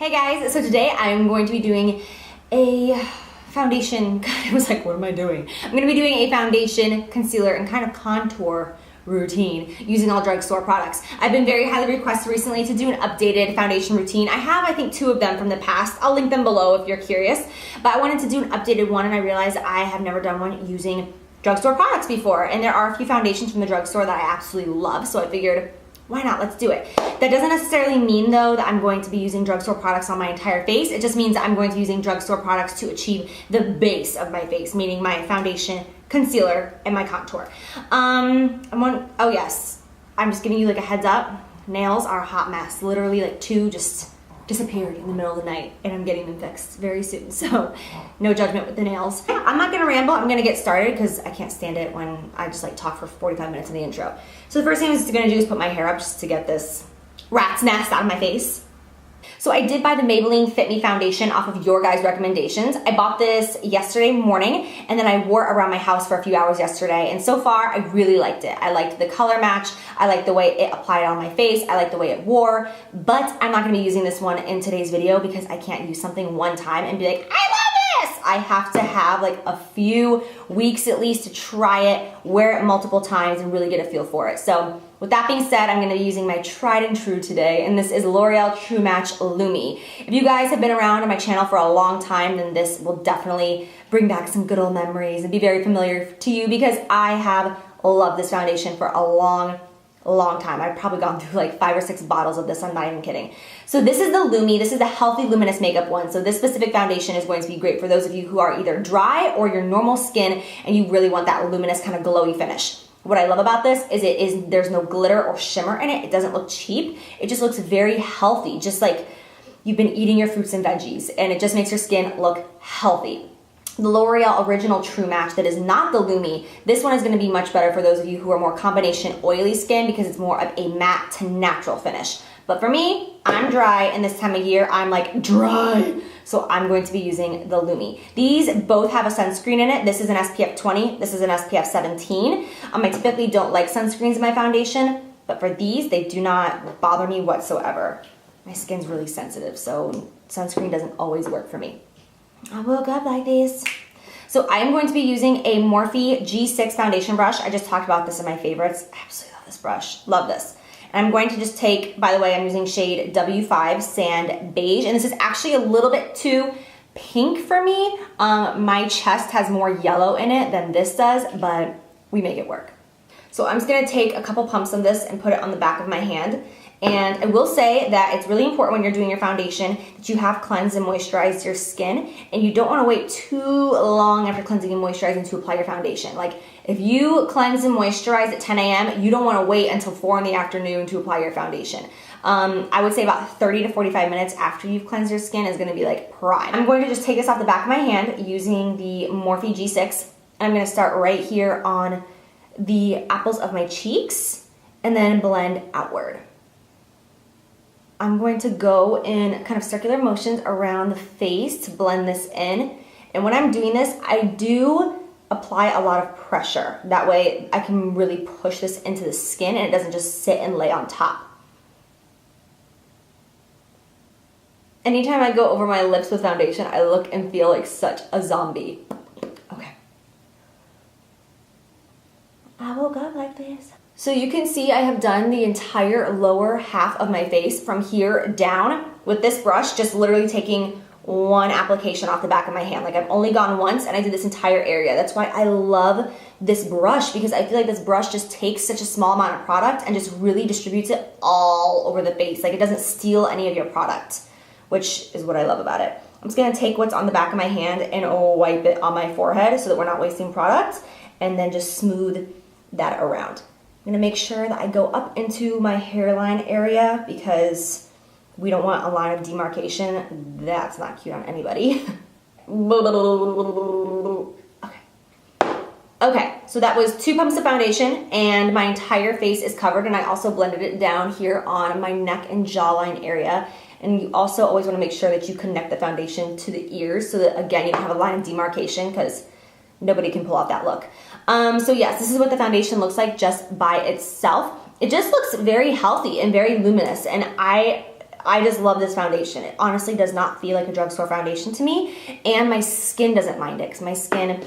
Hey guys, so today I'm going to be doing a foundation, I was like, what am I doing? I'm going to be doing a foundation, concealer, and kind of contour routine using all drugstore products. I've been very highly requested recently to do an updated foundation routine. I have, I think, 2 of them from the past. I'll link them below if you're curious. But I wanted to do an updated one, and I realized I have never done one using drugstore products before. And there are a few foundations from the drugstore that I absolutely love, so I figured, why not? Let's do it. That doesn't necessarily mean though that I'm going to be using drugstore products on my entire face. It just means I'm going to be using drugstore products to achieve the base of my face, meaning my foundation, concealer, and my contour. Oh yes, I'm just giving you like a heads up. Nails are a hot mess. Literally like 2 just disappeared in the middle of the night, and I'm getting them fixed very soon, so no judgment with the nails. I'm not gonna ramble, I'm gonna get started because I can't stand it when I just like talk for 45 minutes in the intro. So the first thing I'm gonna do is put my hair up just to get this rat's nest out of my face. So I did buy the Maybelline Fit Me foundation off of your guys' recommendations. I bought this yesterday morning, and then I wore it around my house for a few hours yesterday, and so far I really liked it. I liked the color match, I liked the way it applied on my face, I liked the way it wore, but I'm not gonna be using this one in today's video because I can't use something one time and be like, I love this! I have to have like a few weeks at least to try it, wear it multiple times, and really get a feel for it. So with that being said, I'm going to be using my tried and true today, and this is L'Oreal True Match Lumi. If you guys have been around on my channel for a long time, then this will definitely bring back some good old memories and be very familiar to you because I have loved this foundation for a long time. I've probably gone through like 5 or 6 bottles of this, I'm not even kidding. So this is the Lumi, this is the Healthy Luminous Makeup one. So this specific foundation is going to be great for those of you who are either dry or your normal skin and you really want that luminous kind of glowy finish. What I love about this is there's no glitter or shimmer in it. It doesn't look cheap. It just looks very healthy, just like you've been eating your fruits and veggies, and it just makes your skin look healthy. The L'Oreal Original True Match that is not the Lumi, this one is going to be much better for those of you who are more combination oily skin because it's more of a matte to natural finish. But for me, I'm dry, and this time of year, I'm like dry. So I'm going to be using the Lumi. These both have a sunscreen in it. This is an SPF 20, this is an SPF 17. I typically don't like sunscreens in my foundation, but for these, they do not bother me whatsoever. My skin's really sensitive, so sunscreen doesn't always work for me. I woke up like this. So I am going to be using a Morphe G6 foundation brush. I just talked about this in my favorites. I absolutely love this brush, love this. And I'm going to just take, by the way, I'm using shade W5 Sand Beige, and this is actually a little bit too pink for me. My chest has more yellow in it than this does, but we make it work. So I'm just gonna take a couple pumps of this and put it on the back of my hand. And I will say that it's really important when you're doing your foundation that you have cleansed and moisturized your skin, and you don't wanna wait too long after cleansing and moisturizing to apply your foundation. Like if you cleanse and moisturize at 10 a.m., you don't wanna wait until 4 in the afternoon to apply your foundation. I would say about 30 to 45 minutes after you've cleansed your skin is gonna be like prime. I'm going to just take this off the back of my hand using the Morphe G6, and I'm gonna start right here on the apples of my cheeks and then blend outward. I'm going to go in kind of circular motions around the face to blend this in. And when I'm doing this, I do apply a lot of pressure. That way I can really push this into the skin and it doesn't just sit and lay on top. Anytime I go over my lips with foundation, I look and feel like such a zombie. Okay. I woke up like this. So you can see I have done the entire lower half of my face from here down with this brush, just literally taking one application off the back of my hand. Like I've only gone once and I did this entire area. That's why I love this brush, because I feel like this brush just takes such a small amount of product and just really distributes it all over the face. Like it doesn't steal any of your product, which is what I love about it. I'm just gonna take what's on the back of my hand and wipe it on my forehead so that we're not wasting product, and then just smooth that around. I'm gonna make sure that I go up into my hairline area because we don't want a line of demarcation. That's not cute on anybody. Okay, so that was 2 pumps of foundation and my entire face is covered, and I also blended it down here on my neck and jawline area. And you also always wanna make sure that you connect the foundation to the ears so that, again, you don't have a line of demarcation because nobody can pull off that look. So yes, this is what the foundation looks like just by itself. It just looks very healthy and very luminous, and I I just love this foundation. It honestly does not feel like a drugstore foundation to me, and my skin doesn't mind it because my skin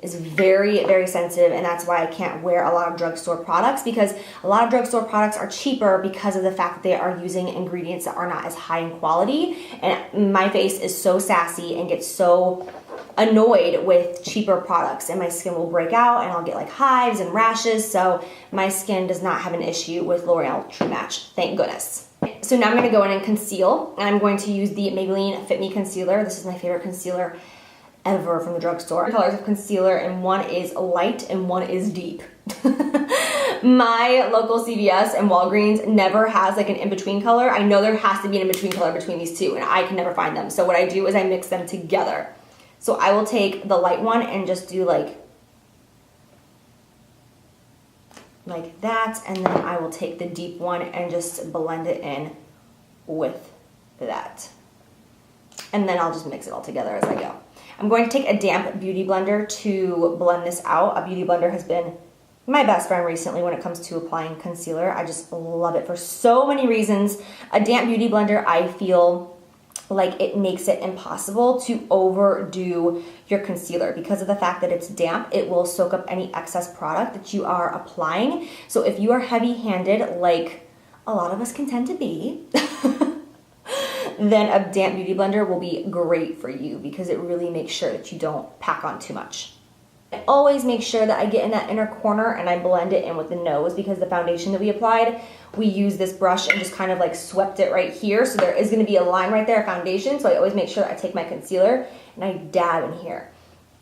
is very, very sensitive, and that's why I can't wear a lot of drugstore products, because a lot of drugstore products are cheaper because of the fact that they are using ingredients that are not as high in quality, and my face is so sassy and gets so annoyed with cheaper products, and my skin will break out and I'll get like hives and rashes. So my skin does not have an issue with L'Oreal True Match, thank goodness. So now I'm going to go in and conceal, and I'm going to use the Maybelline Fit Me Concealer. This is my favorite concealer ever from the drugstore. Colors of concealer, and one is light and one is deep. My local CVS and Walgreens never has like an in-between color. I know there has to be an in-between color between these two, and I can never find them. So what I do is I mix them together. So I will take the light one and just do like that, and then I will take the deep one and just blend it in with that. And then I'll just mix it all together as I go. I'm going to take a damp beauty blender to blend this out. A beauty blender has been my best friend recently when it comes to applying concealer. I just love it for so many reasons. A damp beauty blender, I feel like it makes it impossible to overdo your concealer. Because of the fact that it's damp, it will soak up any excess product that you are applying. So if you are heavy-handed, like a lot of us can tend to be, then a damp beauty blender will be great for you, because it really makes sure that you don't pack on too much. I always make sure that I get in that inner corner and I blend it in with the nose, because the foundation that we applied, we used this brush and just kind of like swept it right here. So there is going to be a line right there, foundation. So I always make sure that I take my concealer and I dab in here.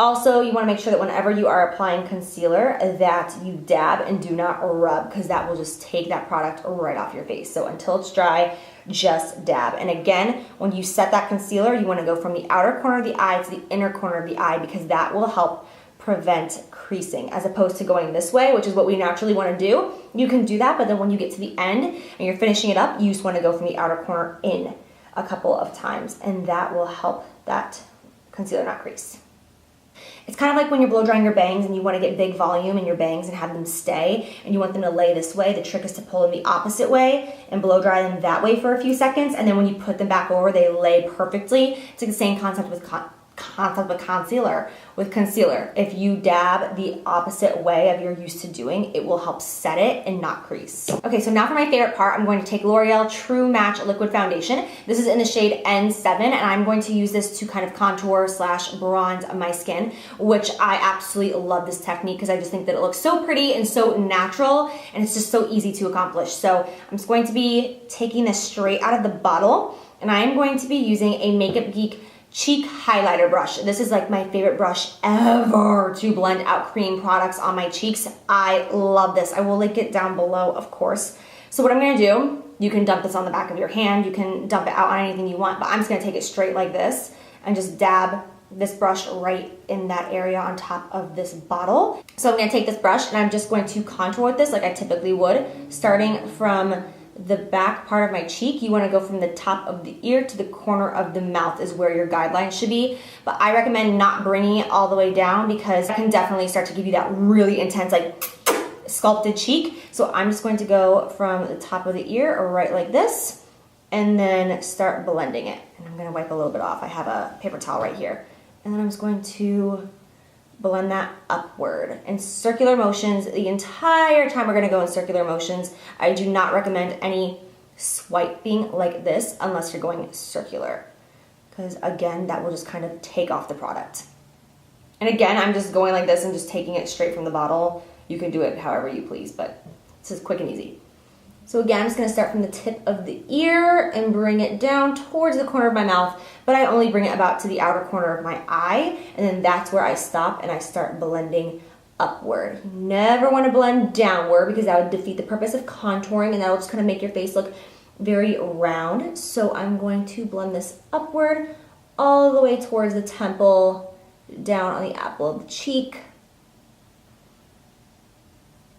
Also, you want to make sure that whenever you are applying concealer that you dab and do not rub, because that will just take that product right off your face. So until it's dry, just dab. And again, when you set that concealer, you want to go from the outer corner of the eye to the inner corner of the eye, because that will help prevent creasing, as opposed to going this way, which is what we naturally want to do. You can do that, but then when you get to the end and you're finishing it up, you just want to go from the outer corner in a couple of times, and that will help that concealer not crease. It's kind of like when you're blow drying your bangs and you want to get big volume in your bangs and have them stay, and you want them to lay this way. The trick is to pull them the opposite way and blow dry them that way for a few seconds, and then when you put them back over, they lay perfectly. It's like the same concept with concealer. With concealer, if you dab the opposite way of you're used to doing, it will help set it and not crease. Okay, so now for my favorite part, I'm going to take L'Oreal True Match Liquid Foundation. This is in the shade N7, and I'm going to use this to kind of contour / bronze my skin, which I absolutely love this technique because I just think that it looks so pretty and so natural, and it's just so easy to accomplish. So I'm just going to be taking this straight out of the bottle, and I'm going to be using a Makeup Geek cheek highlighter brush. This is like my favorite brush ever to blend out cream products on my cheeks. I love this. I will link it down below, of course. So what I'm gonna do, you can dump this on the back of your hand, you can dump it out on anything you want, but I'm just gonna take it straight like this and just dab this brush right in that area on top of this bottle. So I'm gonna take this brush and I'm just going to contour with this like I typically would, starting from the back part of my cheek. You want to go from the top of the ear to the corner of the mouth is where your guideline should be, but I recommend not bringing it all the way down, because it can definitely start to give you that really intense like sculpted cheek. So I'm just going to go from the top of the ear right like this and then start blending it. And I'm going to wipe a little bit off. I have a paper towel right here, and then I'm just going to blend that upward in circular motions. The entire time we're going to go in circular motions. I do not recommend any swiping like this unless you're going circular, because again, that will just kind of take off the product. And again, I'm just going like this and just taking it straight from the bottle. You can do it however you please, but this is quick and easy. So again, I'm just going to start from the tip of the ear and bring it down towards the corner of my mouth, but I only bring it about to the outer corner of my eye, and then that's where I stop and I start blending upward. Never want to blend downward, because that would defeat the purpose of contouring, and that will just kind of make your face look very round. So I'm going to blend this upward all the way towards the temple, down on the apple of the cheek,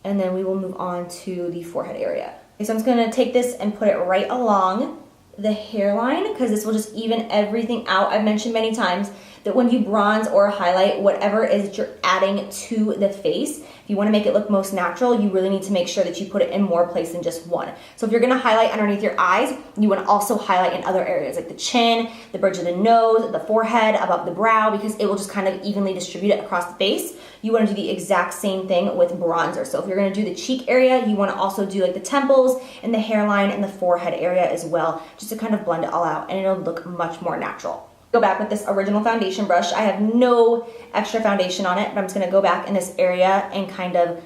and then we will move on to the forehead area. So I'm just going to take this and put it right along the hairline, because this will just even everything out. I've mentioned many times that when you bronze or highlight, whatever it is that you're adding to the face, if you want to make it look most natural, you really need to make sure that you put it in more place than just one. So if you're going to highlight underneath your eyes, you want to also highlight in other areas like the chin, the bridge of the nose, the forehead, above the brow, because it will just kind of evenly distribute it across the face. You want to do the exact same thing with bronzer. So if you're going to do the cheek area, you want to also do like the temples and the hairline and the forehead area as well, just to kind of blend it all out, and it'll look much more natural. Go back with this original foundation brush. I have no extra foundation on it, but I'm just gonna go back in this area and kind of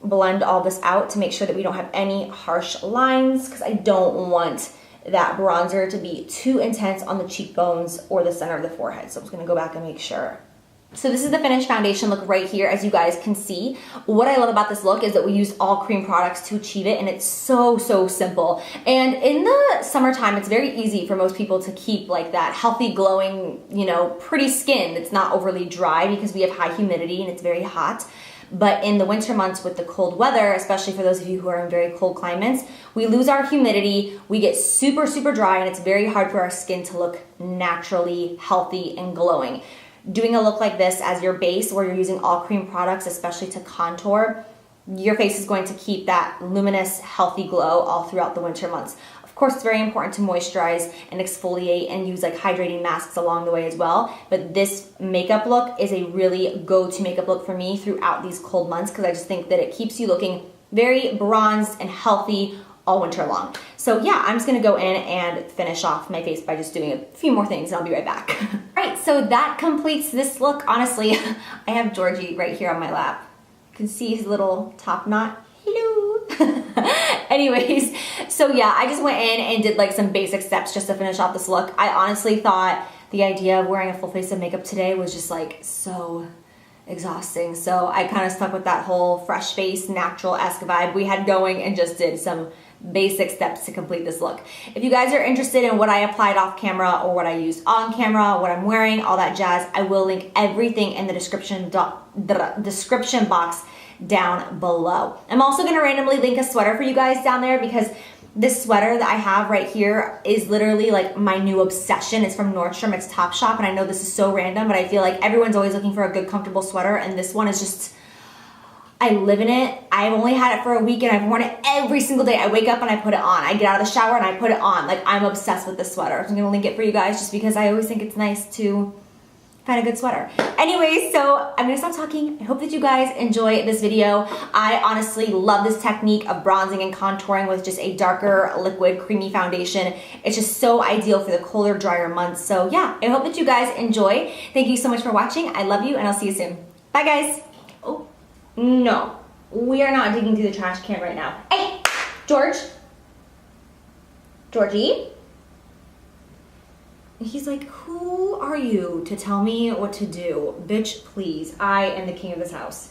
blend all this out to make sure that we don't have any harsh lines, because I don't want that bronzer to be too intense on the cheekbones or the center of the forehead. So I'm just gonna go back and make sure. So this is the finished foundation look right here, as you guys can see. What I love about this look is that we used all cream products to achieve it, and it's so simple. And in the summertime, it's very easy for most people to keep like that healthy, glowing, you know, pretty skin that's not overly dry, because we have high humidity and it's very hot. But in the winter months with the cold weather, especially for those of you who are in very cold climates, we lose our humidity, we get super dry, and it's very hard for our skin to look naturally healthy and glowing. Doing a look like this as your base, where you're using all cream products, especially to contour, your face is going to keep that luminous, healthy glow all throughout the winter months. Of course, it's very important to moisturize and exfoliate and use like hydrating masks along the way as well. But this makeup look is a really go-to makeup look for me throughout these cold months, because I just think that it keeps you looking very bronzed and healthy all winter long. So yeah, I'm just gonna go in and finish off my face by just doing a few more things, and I'll be right back. All right, so that completes this look. Honestly, I have Georgie right here on my lap. You can see his little top knot. Hello. Anyways, so yeah, I just went in and did like some basic steps just to finish off this look. I honestly thought the idea of wearing a full face of makeup today was just like so exhausting. So I kind of stuck with that whole fresh face, natural-esque vibe we had going, and just did some basic steps to complete this look. If you guys are interested in what I applied off camera or what I used on camera, what I'm wearing, all that jazz, I will link everything in the description box down below. I'm also going to randomly link a sweater for you guys down there, because this sweater that I have right here is literally like my new obsession. It's from Nordstrom, it's Topshop, and I know this is so random, but I feel like everyone's always looking for a good, comfortable sweater, and this one is just, I live in it. I've only had it for a week, and I've worn it every single day. I wake up and I put it on. I get out of the shower and I put it on. Like, I'm obsessed with this sweater. So I'm gonna link it for you guys, just because I always think it's nice to find a good sweater. Anyway, so I'm gonna stop talking. I hope that you guys enjoy this video. I honestly love this technique of bronzing and contouring with just a darker, liquid, creamy foundation. It's just so ideal for the colder, drier months. So yeah, I hope that you guys enjoy. Thank you so much for watching. I love you, and I'll see you soon. Bye, guys. Oh, no, we are not digging through the trash can right now. Hey, Georgie? He's like, who are you to tell me what to do? Bitch, please. I am the king of this house.